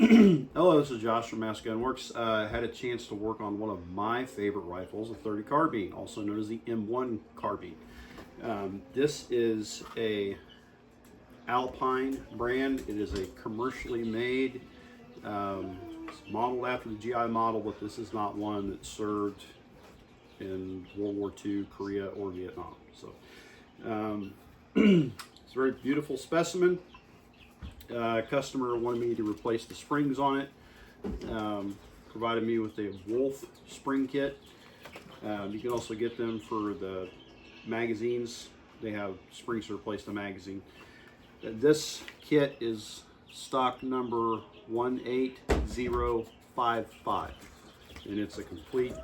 Hello, this is Josh from Mass Gun Works. Had a chance to work on one of my favorite rifles, a 30 carbine, also known as the M1 Carbine. This is a Alpine brand. It is a commercially made, modeled after the GI model, but this is not one that served in World War II, Korea, or Vietnam. So it's a very beautiful specimen. Customer wanted me to replace the springs on it. Provided me with a Wolf spring kit. You can also get them for the magazines. They have springs to replace the magazine. This kit is stock number 18055, and it's a complete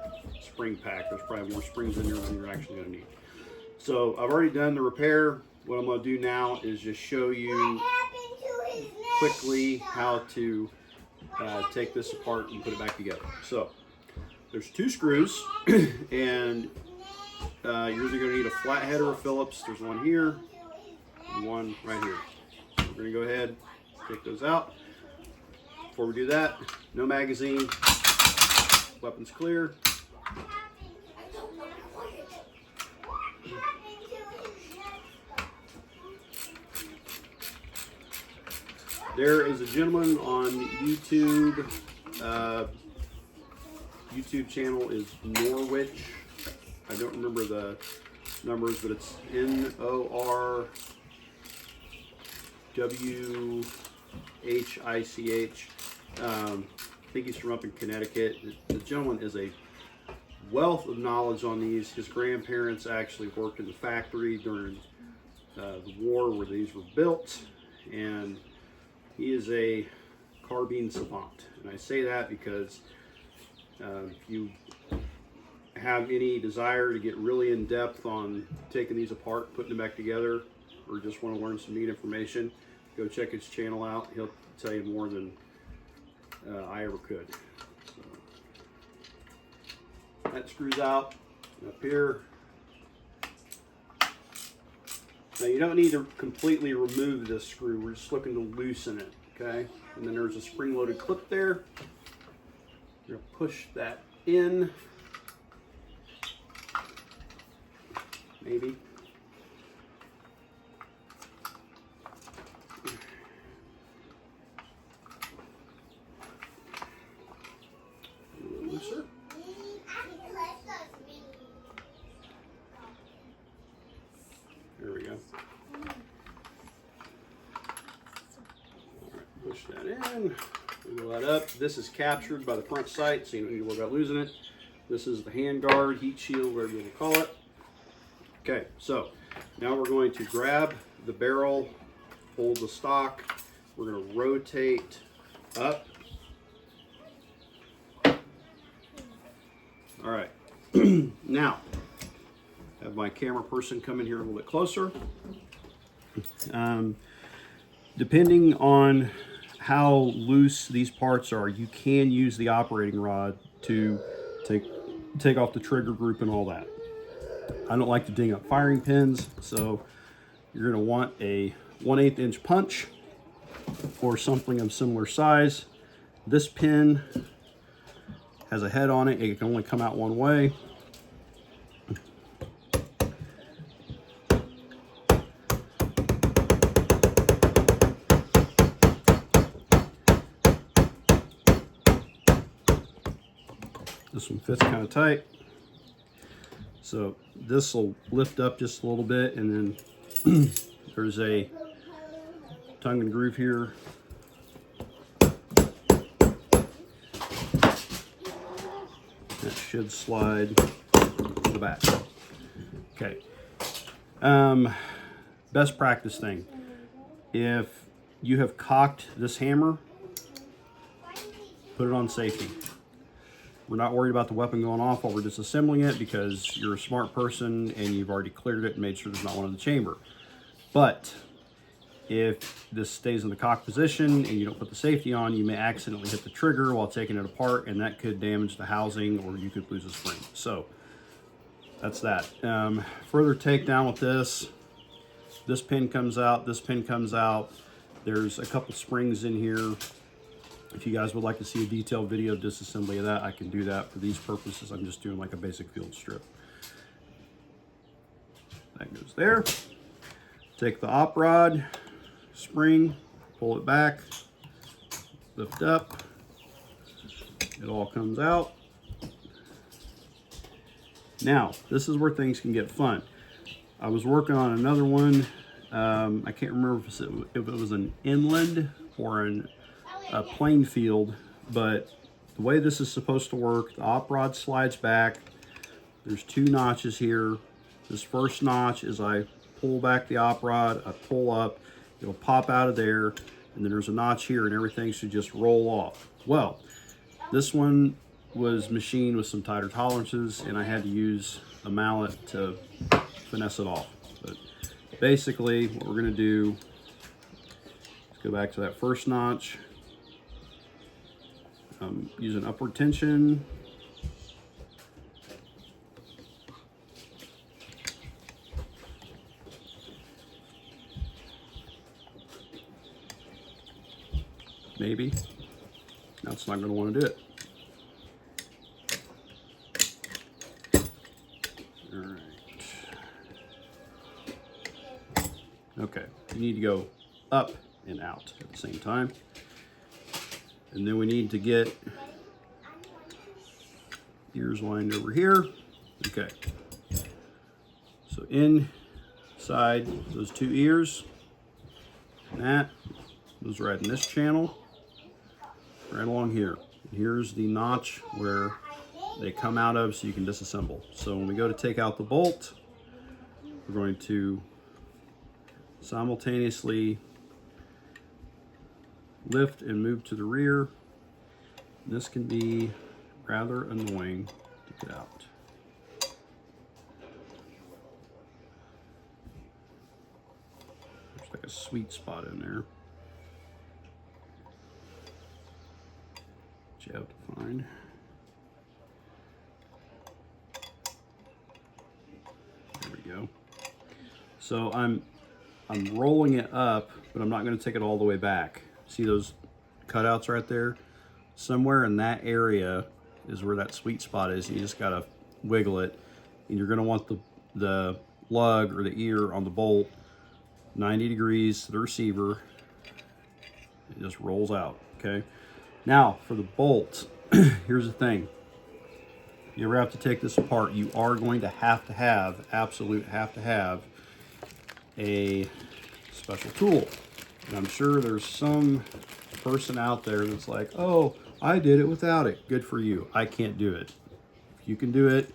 spring pack. There's probably more springs in there than you're actually going to need. So I've already done the repair. What I'm going to do now is just show you quickly how to take this apart and put it back together. So there's two screws, and you're either going to need a flathead or a Phillips. There's one here and one right here. So we're going to go ahead, take those out. Before we do that, no magazine, weapons clear. There is a gentleman on YouTube. YouTube channel is Norwich. I don't remember the numbers, but it's NORWHICH. I think he's from up in Connecticut. The gentleman is a wealth of knowledge on these. His grandparents actually worked in the factory during the war where these were built, and he is a carbine savant. And I say that because if you have any desire to get really in depth on taking these apart, putting them back together, or just want to learn some neat information, go check his channel out. He'll tell you more than I ever could. So, that screws out up here. Now you don't need to completely remove this screw. We're just looking to loosen it, okay? And then there's a spring-loaded clip there. You're gonna push that in. Maybe. A little looser. There we go. All right, push that in. Wiggle that up. This is captured by the front sight, so you don't need to worry about losing it. This is the hand guard, heat shield, whatever you want to call it. Okay, so now we're going to grab the barrel, hold the stock. We're going to rotate up. All right. Now, have my camera person come in here a little bit closer. Depending on how loose these parts are, you can use the operating rod to take off the trigger group and all that. I don't like to ding up firing pins, so you're going to want a 1/8 inch punch or something of similar size. This pin has a head on it. It can only come out one way. This one fits kind of tight. So this will lift up just a little bit, and then there's a tongue and groove here. That should slide to the back. Okay. Best practice thing. If you have cocked this hammer, put it on safety. We're not worried about the weapon going off while we're disassembling it because you're a smart person and you've already cleared it and made sure there's not one in the chamber. But if this stays in the cock position and you don't put the safety on, you may accidentally hit the trigger while taking it apart, and that could damage the housing, or you could lose a spring. So that's that. Further takedown with this pin comes out, this pin comes out. There's a couple springs in here If you guys would like to see a detailed video of disassembly of that, I can do that. For these purposes, I'm just doing like a basic field strip. That goes there. Take the op rod, spring, pull it back, lift up. It all comes out. Now, this is where things can get fun. I was working on another one. I can't remember if it was an inland or a plain field, but the way this is supposed to work, the op rod slides back. There's two notches here. This first notch is I pull back the op rod, I pull up, it'll pop out of there, and then there's a notch here and everything should just roll off. Well, this one was machined with some tighter tolerances and I had to use a mallet to finesse it off. But basically what we're gonna do, let's go back to that first notch. Using upward tension. Maybe. That's not going to want to do it. All right. Okay, you need to go up and out at the same time. And then we need to get ears lined over here. Okay. So inside those two ears, that goes right in this channel, right along here. Here's the notch where they come out of so you can disassemble. So when we go to take out the bolt, we're going to simultaneously lift and move to the rear. This can be rather annoying to get out. There's like a sweet spot in there that you have to find. There we go. So I'm rolling it up, but I'm not going to take it all the way back. See those cutouts right there? Somewhere in that area is where that sweet spot is. You just gotta wiggle it, and you're gonna want the lug or the ear on the bolt 90 degrees to the receiver. It just rolls out, okay? Now for the bolt, here's the thing. You ever have to take this apart, you are going to have, absolute have to have a special tool. And I'm sure there's some person out there that's like, oh, I did it without it. Good for you. I can't do it. If you can do it,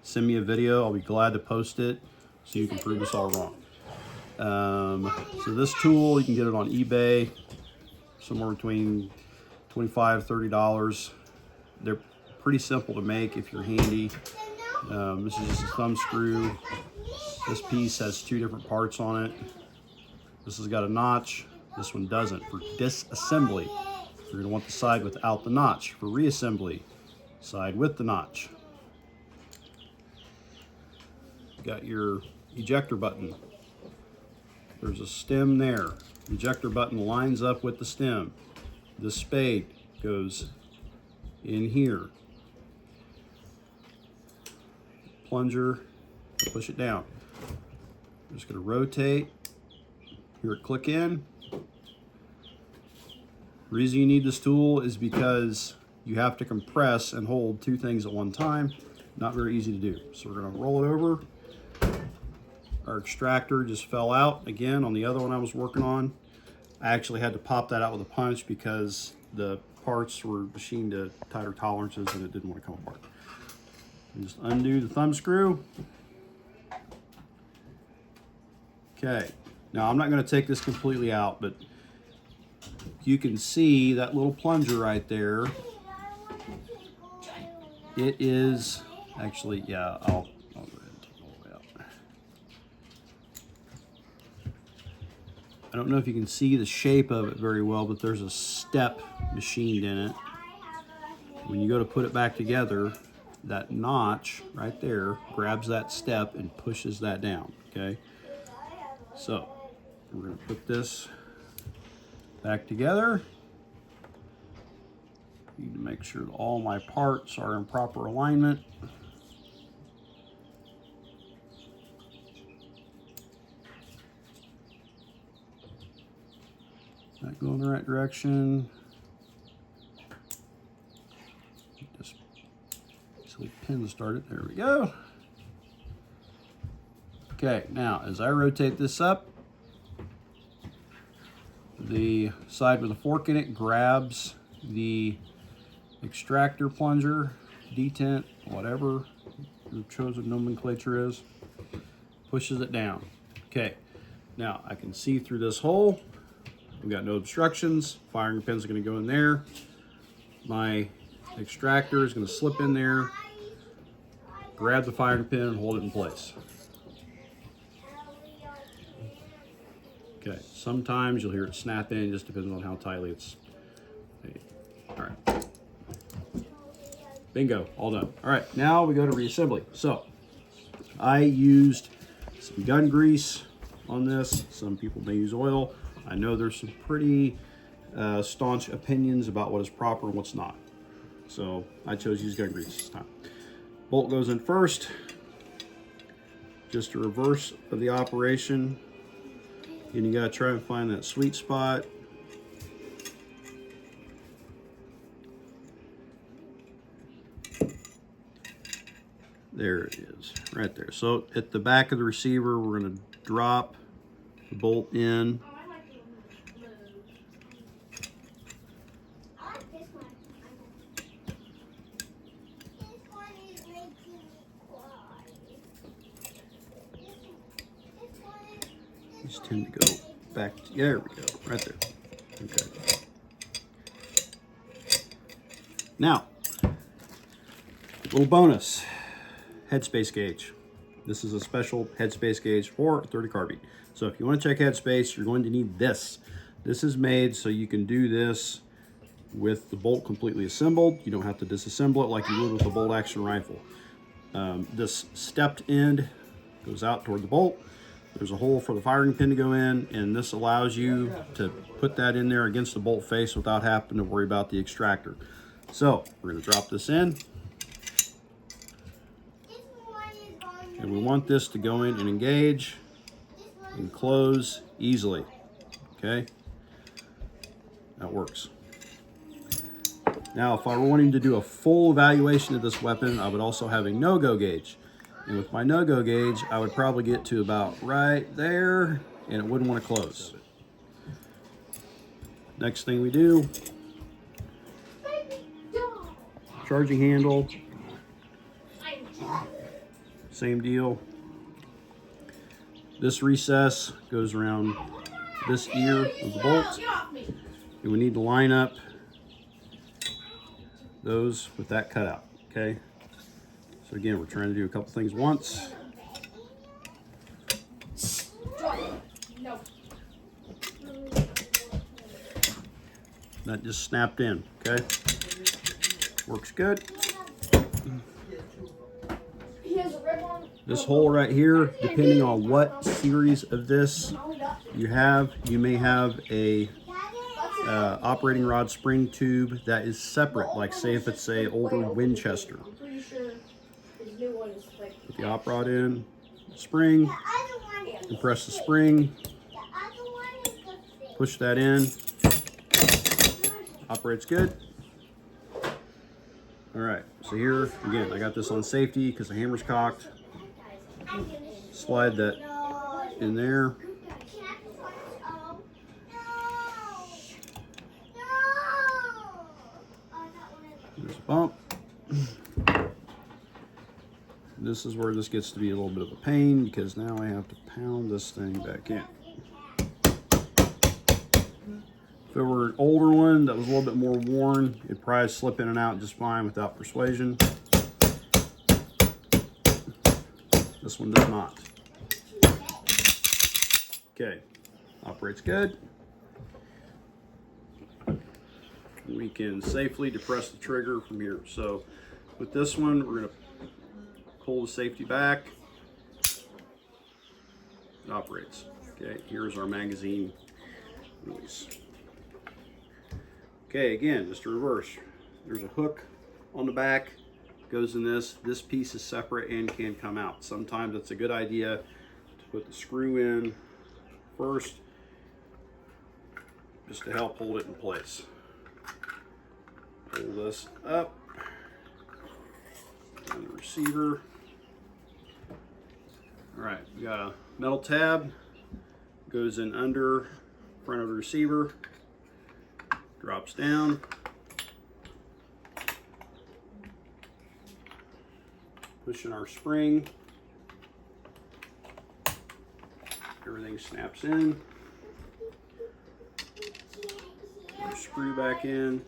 send me a video. I'll be glad to post it so you can prove us all wrong. So this tool, you can get it on eBay, somewhere between $25, $30. They're pretty simple to make if you're handy. This is just a thumb screw. This piece has two different parts on it. This has got a notch. This one doesn't. For disassembly, you're going to want the side without the notch. For reassembly, side with the notch. Got your ejector button. There's a stem there. Ejector button lines up with the stem. The spade goes in here. Plunger, push it down. I'm just going to rotate. Hear it click in. The reason you need this tool is because you have to compress and hold two things at one time. Not very easy to do. So we're going to roll it over. Our extractor just fell out again on the other one I was working on. I actually had to pop that out with a punch because the parts were machined to tighter tolerances and it didn't want to come apart. And just undo the thumb screw. Okay, now I'm not going to take this completely out, but you can see that little plunger right there. It is actually, yeah, I'll go ahead and take it all the way out. I don't know if you can see the shape of it very well, but there's a step machined in it. When you go to put it back together, that notch right there grabs that step and pushes that down, okay? So we're going to put this back together. Need to make sure that all my parts are in proper alignment. Not going the right direction. Just silly pin started. There we go. Okay, now as I rotate this up, the side with the fork in it grabs the extractor plunger, detent, whatever your chosen nomenclature is, pushes it down. Okay, now I can see through this hole. We've got no obstructions. Firing pin's going to go in there. My extractor is going to slip in there, grab the firing pin, and hold it in place. Okay, sometimes you'll hear it snap in, just depends on how tightly it's. All right. Bingo, all done. All right, now we go to reassembly. So I used some gun grease on this. Some people may use oil. I know there's some pretty staunch opinions about what is proper and what's not. So I chose to use gun grease this time. Bolt goes in first. Just a reverse of the operation. And you gotta try and find that sweet spot. There it is, right there. So at the back of the receiver, we're gonna drop the bolt in. These tend to go back. There we go, right there. Okay. Now, little bonus, headspace gauge. This is a special headspace gauge for a .30 carbine. So if you want to check headspace, you're going to need this. This is made so you can do this with the bolt completely assembled. You don't have to disassemble it like you would with a bolt action rifle. This stepped end goes out toward the bolt. There's a hole for the firing pin to go in, and this allows you to put that in there against the bolt face without having to worry about the extractor. So we're going to drop this in. And we want this to go in and engage and close easily. Okay? That works. Now, if I were wanting to do a full evaluation of this weapon, I would also have a no-go gauge. And with my no-go gauge, I would probably get to about right there, and it wouldn't want to close. Next thing we do, charging handle, same deal. This recess goes around this ear of the bolt, and we need to line up those with that cutout, okay? So again, we're trying to do a couple things once. That just snapped in, okay? Works good. This hole right here, depending on what series of this you have, you may have a operating rod spring tube that is separate, like say if it's a older Winchester. Put the op rod in, spring, compress the spring, push that in, operates good. All right, so here, again, I got this on safety because the hammer's cocked. Slide that in there. There's a bump. This is where this gets to be a little bit of a pain because now I have to pound this thing back in. If it were an older one that was a little bit more worn, it'd probably slip in and out just fine without persuasion. This one does not. Okay, operates good. We can safely depress the trigger from here. So with this one, we're gonna pull the safety back. It operates. Okay, here's our magazine release. Okay, again, just a reverse. There's a hook on the back, goes in this. This piece is separate and can come out. Sometimes it's a good idea to put the screw in first, just to help hold it in place. Pull this up on the receiver. All right, we got a metal tab, goes in under front of the receiver, drops down. Pushing our spring, everything snaps in. Our screw back in.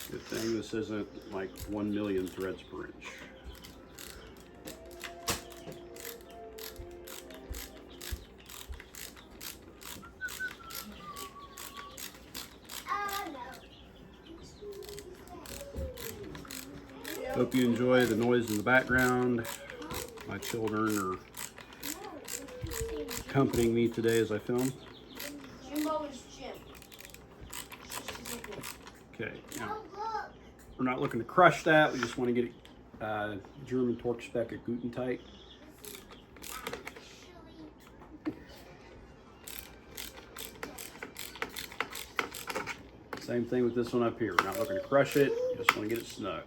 Good thing this isn't like 1 million threads per inch. Hope you enjoy the noise in the background. My children are accompanying me today as I film. Jimbo is Jim. Okay, now we're not looking to crush that. We just want to get it German torque spec at Guten tight. Same thing with this one up here. We're not looking to crush it. Just want to get it snug.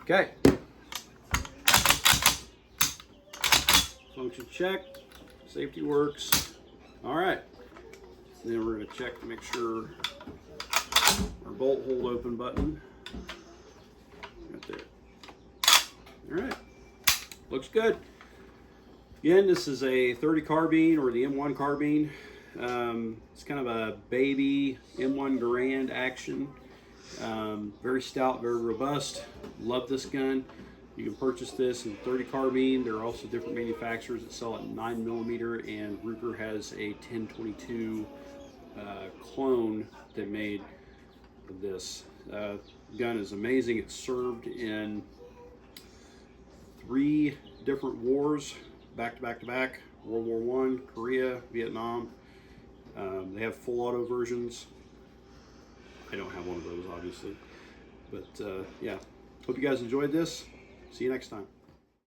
Okay. Function check. Safety works. All right. Then we're going to check to make sure our bolt hold open button. Right there. All right. Looks good. Again, this is a 30 carbine or the M1 Carbine. It's kind of a baby M1 Garand action. Very stout, very robust. Love this gun. You can purchase this in 30 carbine. There are also different manufacturers that sell it 9mm, and Ruger has a 1022 clone that made this. Gun is amazing. It's served in 3 different wars, back to back to back. World War I, Korea, Vietnam. They have full auto versions. I don't have one of those, obviously. But yeah, hope you guys enjoyed this. See you next time.